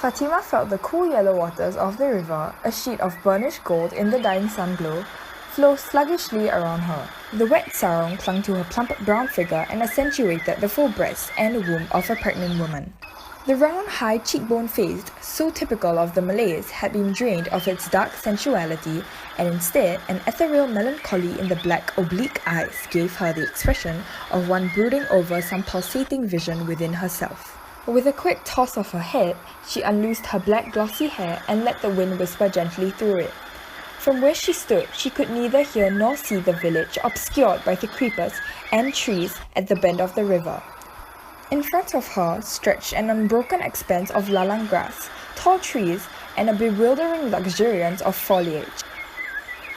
Fatima felt the cool yellow waters of the river, a sheet of burnished gold in the dying sun glow, flow sluggishly around her. The wet sarong clung to her plump brown figure and accentuated the full breasts and womb of a pregnant woman. The round, high cheekbone face, so typical of the Malays, had been drained of its dark sensuality, and instead an ethereal melancholy in the black oblique eyes gave her the expression of one brooding over some pulsating vision within herself. With a quick toss of her head, she unloosed her black glossy hair and let the wind whisper gently through it. From where she stood, she could neither hear nor see the village obscured by the creepers and trees at the bend of the river. In front of her stretched an unbroken expanse of lalang grass, tall trees, and a bewildering luxuriance of foliage.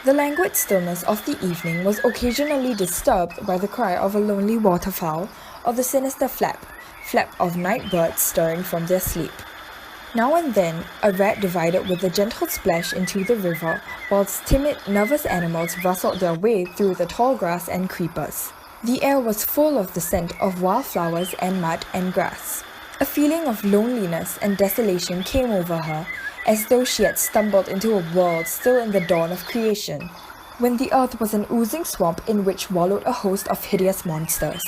The languid stillness of the evening was occasionally disturbed by the cry of a lonely waterfowl or the sinister flap of night birds stirring from their sleep. Now and then, a rat divided with a gentle splash into the river, whilst timid, nervous animals rustled their way through the tall grass and creepers. The air was full of the scent of wildflowers and mud and grass. A feeling of loneliness and desolation came over her, as though she had stumbled into a world still in the dawn of creation, when the earth was an oozing swamp in which wallowed a host of hideous monsters.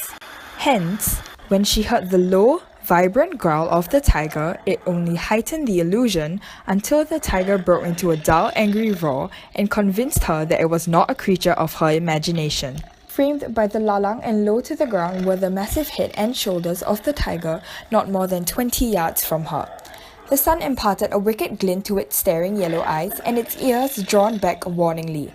Hence, when she heard the low, vibrant growl of the tiger, it only heightened the illusion until the tiger broke into a dull, angry roar and convinced her that it was not a creature of her imagination. Framed by the lalang and low to the ground were the massive head and shoulders of the tiger, not more than 20 yards from her. The sun imparted a wicked glint to its staring yellow eyes and its ears drawn back warningly.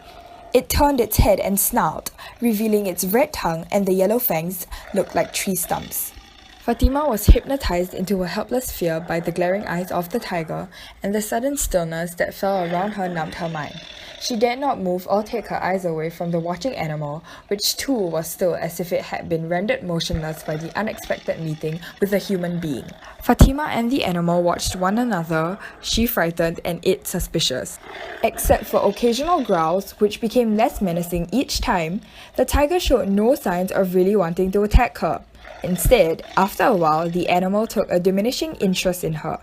It turned its head and snarled, revealing its red tongue, and the yellow fangs looked like tree stumps. Fatima was hypnotized into a helpless fear by the glaring eyes of the tiger, and the sudden stillness that fell around her numbed her mind. She dared not move or take her eyes away from the watching animal, which too was still as if it had been rendered motionless by the unexpected meeting with a human being. Fatima and the animal watched one another, she frightened and it suspicious. Except for occasional growls, which became less menacing each time, the tiger showed no signs of really wanting to attack her. Instead, after a while, the animal took a diminishing interest in her.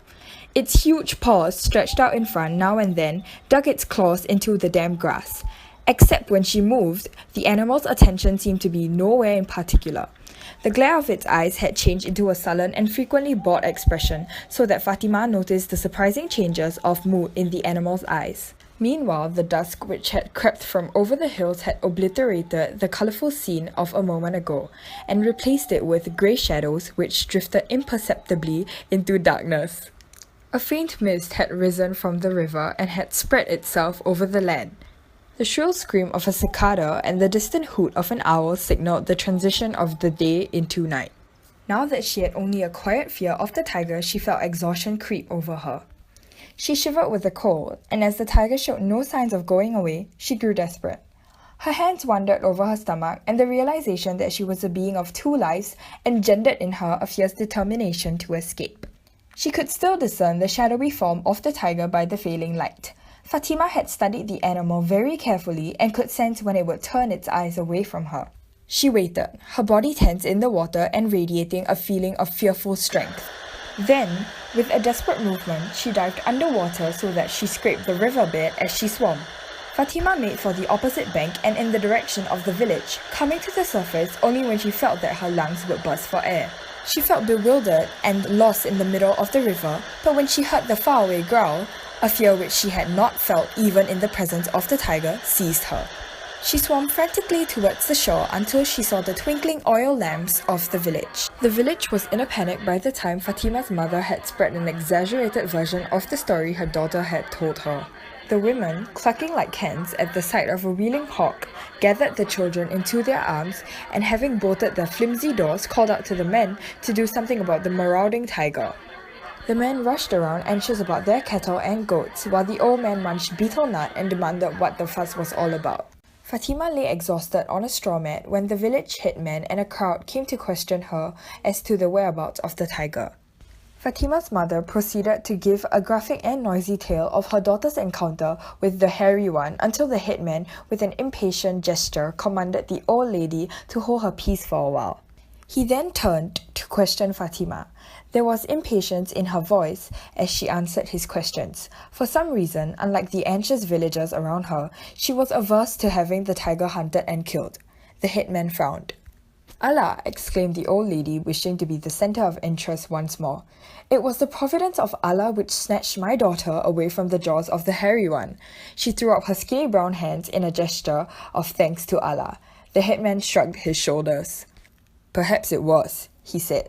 Its huge paws, stretched out in front now and then, dug its claws into the damp grass. Except when she moved, the animal's attention seemed to be nowhere in particular. The glare of its eyes had changed into a sullen and frequently bored expression, so that Fatima noticed the surprising changes of mood in the animal's eyes. Meanwhile, the dusk which had crept from over the hills had obliterated the colourful scene of a moment ago, and replaced it with grey shadows which drifted imperceptibly into darkness. A faint mist had risen from the river and had spread itself over the land. The shrill scream of a cicada and the distant hoot of an owl signalled the transition of the day into night. Now that she had only a quiet fear of the tiger, she felt exhaustion creep over her. She shivered with the cold, and as the tiger showed no signs of going away, she grew desperate. Her hands wandered over her stomach, and the realization that she was a being of two lives engendered in her a fierce determination to escape. She could still discern the shadowy form of the tiger by the failing light. Fatima had studied the animal very carefully and could sense when it would turn its eyes away from her. She waited, her body tense in the water and radiating a feeling of fearful strength. Then, with a desperate movement, she dived underwater so that she scraped the riverbed as she swam. Fatima made for the opposite bank and in the direction of the village, coming to the surface only when she felt that her lungs would burst for air. She felt bewildered and lost in the middle of the river, but when she heard the faraway growl, a fear which she had not felt even in the presence of the tiger seized her. She swam frantically towards the shore until she saw the twinkling oil lamps of the village. The village was in a panic by the time Fatima's mother had spread an exaggerated version of the story her daughter had told her. The women, clucking like hens at the sight of a wheeling hawk, gathered the children into their arms and, having bolted their flimsy doors, called out to the men to do something about the marauding tiger. The men rushed around anxious about their cattle and goats, while the old man munched betel nut and demanded what the fuss was all about. Fatima lay exhausted on a straw mat when the village headman and a crowd came to question her as to the whereabouts of the tiger. Fatima's mother proceeded to give a graphic and noisy tale of her daughter's encounter with the hairy one until the headman, with an impatient gesture, commanded the old lady to hold her peace for a while. He then turned to question Fatima. There was impatience in her voice as she answered his questions. For some reason, unlike the anxious villagers around her, she was averse to having the tiger hunted and killed. The headman frowned. Allah! Exclaimed the old lady, wishing to be the center of interest once more. It was the providence of Allah which snatched my daughter away from the jaws of the hairy one. She threw up her skinny brown hands in a gesture of thanks to Allah. The headman shrugged his shoulders. Perhaps it was, he said,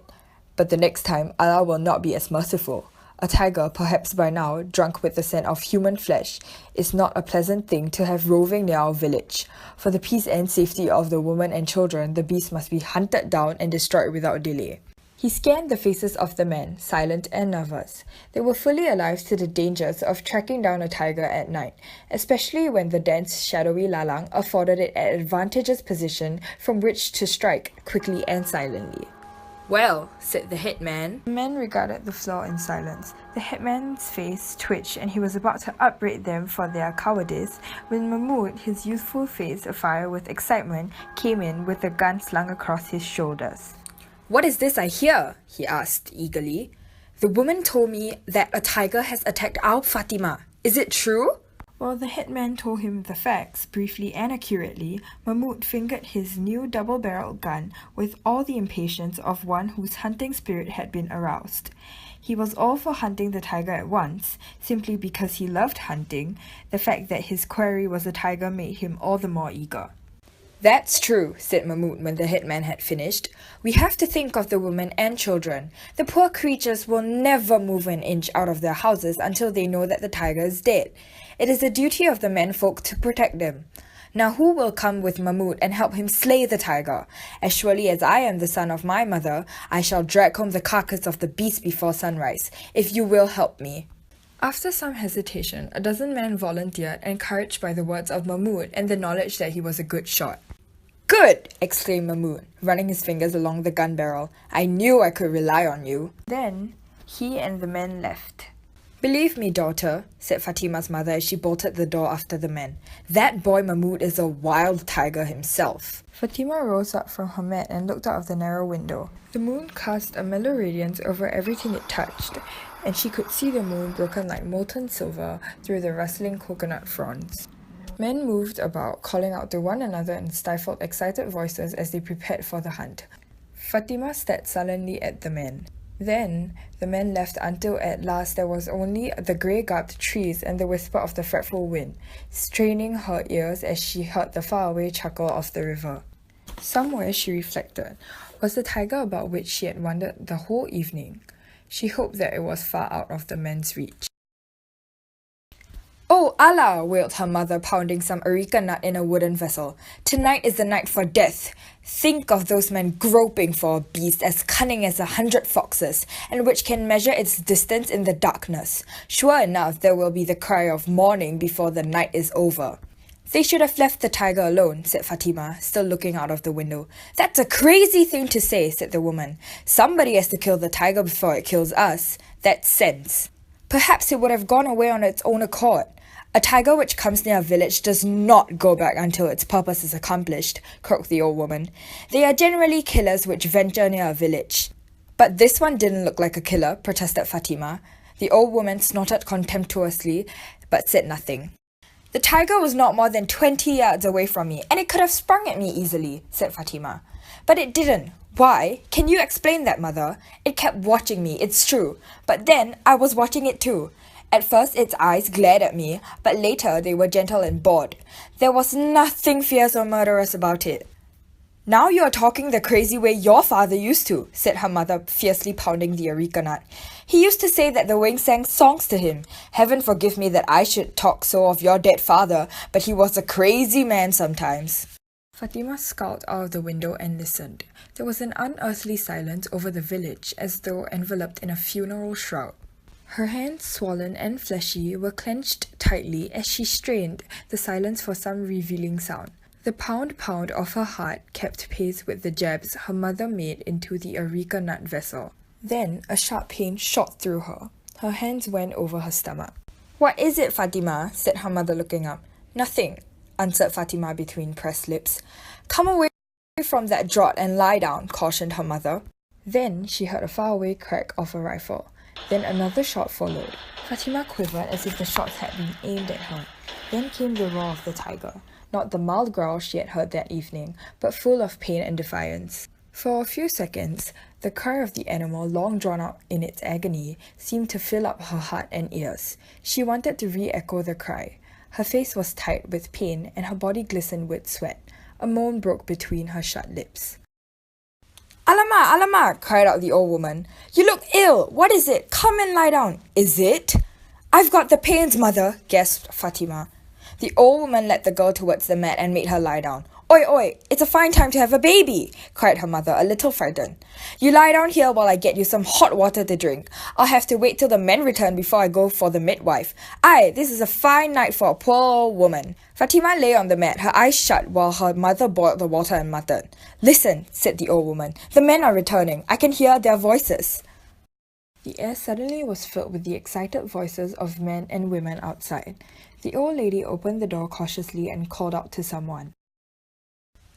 but the next time Allah will not be as merciful. A tiger, perhaps by now, drunk with the scent of human flesh, is not a pleasant thing to have roving near our village. For the peace and safety of the women and children, the beast must be hunted down and destroyed without delay. He scanned the faces of the men, silent and nervous. They were fully alive to the dangers of tracking down a tiger at night, especially when the dense, shadowy lalang afforded it an advantageous position from which to strike quickly and silently. Well, said the headman. The men regarded the floor in silence. The headman's face twitched and he was about to upbraid them for their cowardice when Mahmud, his youthful face afire with excitement, came in with a gun slung across his shoulders. What is this I hear? He asked eagerly. The woman told me that a tiger has attacked our Fatima. Is it true? While the headman told him the facts, briefly and accurately, Mahmud fingered his new double-barreled gun with all the impatience of one whose hunting spirit had been aroused. He was all for hunting the tiger at once, simply because he loved hunting. The fact that his quarry was a tiger made him all the more eager. That's true, said Mahmud when the headman had finished. We have to think of the women and children. The poor creatures will never move an inch out of their houses until they know that the tiger is dead. It is the duty of the menfolk to protect them. Now who will come with Mahmud and help him slay the tiger? As surely as I am the son of my mother, I shall drag home the carcass of the beast before sunrise, if you will help me. After some hesitation, a dozen men volunteered, encouraged by the words of Mahmud and the knowledge that he was a good shot. Good! Exclaimed Mahmud, running his fingers along the gun barrel. I knew I could rely on you. Then he and the men left. Believe me, daughter, said Fatima's mother as she bolted the door after the men. That boy Mahmud is a wild tiger himself. Fatima rose up from her mat and looked out of the narrow window. The moon cast a mellow radiance over everything it touched, and she could see the moon broken like molten silver through the rustling coconut fronds. Men moved about, calling out to one another in stifled, excited voices as they prepared for the hunt. Fatima stared sullenly at the men. Then, the men left until at last there was only the grey-garbed trees and the whisper of the fretful wind, straining her ears as she heard the faraway chuckle of the river. Somewhere, she reflected, was the tiger about which she had wondered the whole evening. She hoped that it was far out of the men's reach. Oh, Allah! Wailed her mother, pounding some areca nut in a wooden vessel. Tonight is the night for death. Think of those men groping for a beast as cunning as 100 foxes, and which can measure its distance in the darkness. Sure enough, there will be the cry of morning before the night is over. They should have left the tiger alone, said Fatima, still looking out of the window. That's a crazy thing to say, said the woman. Somebody has to kill the tiger before it kills us. That's sense. Perhaps it would have gone away on its own accord. A tiger which comes near a village does not go back until its purpose is accomplished, croaked the old woman. They are generally killers which venture near a village. But this one didn't look like a killer, protested Fatima. The old woman snorted contemptuously, but said nothing. The tiger was not more than 20 yards away from me, and it could have sprung at me easily, said Fatima. But it didn't. Why? Can you explain that, mother? It kept watching me, it's true. But then I was watching it too. At first its eyes glared at me, but later they were gentle and bored. There was nothing fierce or murderous about it. Now you are talking the crazy way your father used to, said her mother, fiercely pounding the areca nut. He used to say that the wing sang songs to him. Heaven forgive me that I should talk so of your dead father, but he was a crazy man sometimes. Fatima scowled out of the window and listened. There was an unearthly silence over the village, as though enveloped in a funeral shroud. Her hands, swollen and fleshy, were clenched tightly as she strained the silence for some revealing sound. The pound-pound of her heart kept pace with the jabs her mother made into the areca nut vessel. Then a sharp pain shot through her. Her hands went over her stomach. What is it, Fatima? Said her mother, looking up. Nothing, answered Fatima between pressed lips. Come away from that draught and lie down," cautioned her mother. Then she heard a faraway crack of a rifle. Then another shot followed. Fatima quivered as if the shots had been aimed at her. Then came the roar of the tiger, not the mild growl she had heard that evening, but full of pain and defiance. For a few seconds, the cry of the animal, long drawn out in its agony, seemed to fill up her heart and ears. She wanted to re-echo the cry. Her face was tight with pain and her body glistened with sweat. A moan broke between her shut lips. "Alamak, alamak," cried out the old woman. "You look ill. What is it? Come and lie down." "Is it?" "I've got the pains, mother," gasped Fatima. The old woman led the girl towards the mat and made her lie down. "Oi, oi, it's a fine time to have a baby," cried her mother, a little frightened. "You lie down here while I get you some hot water to drink. I'll have to wait till the men return before I go for the midwife. Aye, this is a fine night for a poor old woman." Fatima lay on the mat, her eyes shut, while her mother boiled the water and muttered. "Listen," said the old woman. "The men are returning. I can hear their voices." The air suddenly was filled with the excited voices of men and women outside. The old lady opened the door cautiously and called out to someone.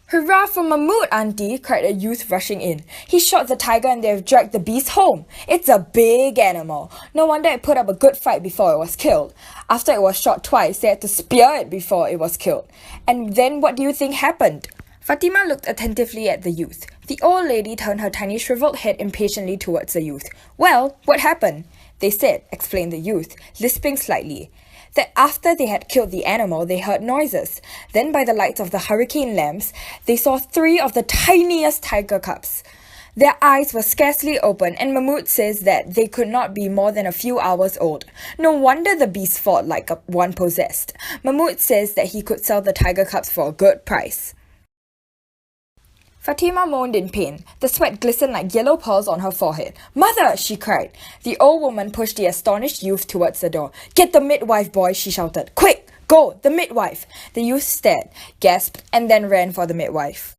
"Hurrah for Mahmud, auntie!" cried a youth rushing in. "He shot the tiger and they've dragged the beast home. It's a big animal. No wonder it put up a good fight before it was killed. After it was shot twice, they had to spear it before it was killed. And then what do you think happened?" Fatima looked attentively at the youth. The old lady turned her tiny shriveled head impatiently towards the youth. "Well, what happened?" "They said," explained the youth, lisping slightly, "that after they had killed the animal, they heard noises. Then by the lights of the hurricane lamps, they saw 3 of the tiniest tiger cubs. Their eyes were scarcely open, and Mahmud says that they could not be more than a few hours old. No wonder the beast fought like one possessed. Mahmud says that he could sell the tiger cubs for a good price." Fatima moaned in pain. The sweat glistened like yellow pearls on her forehead. "Mother!" she cried. The old woman pushed the astonished youth towards the door. "Get the midwife, boy!" she shouted. "Quick! Go! The midwife!" The youth stared, gasped, and then ran for the midwife.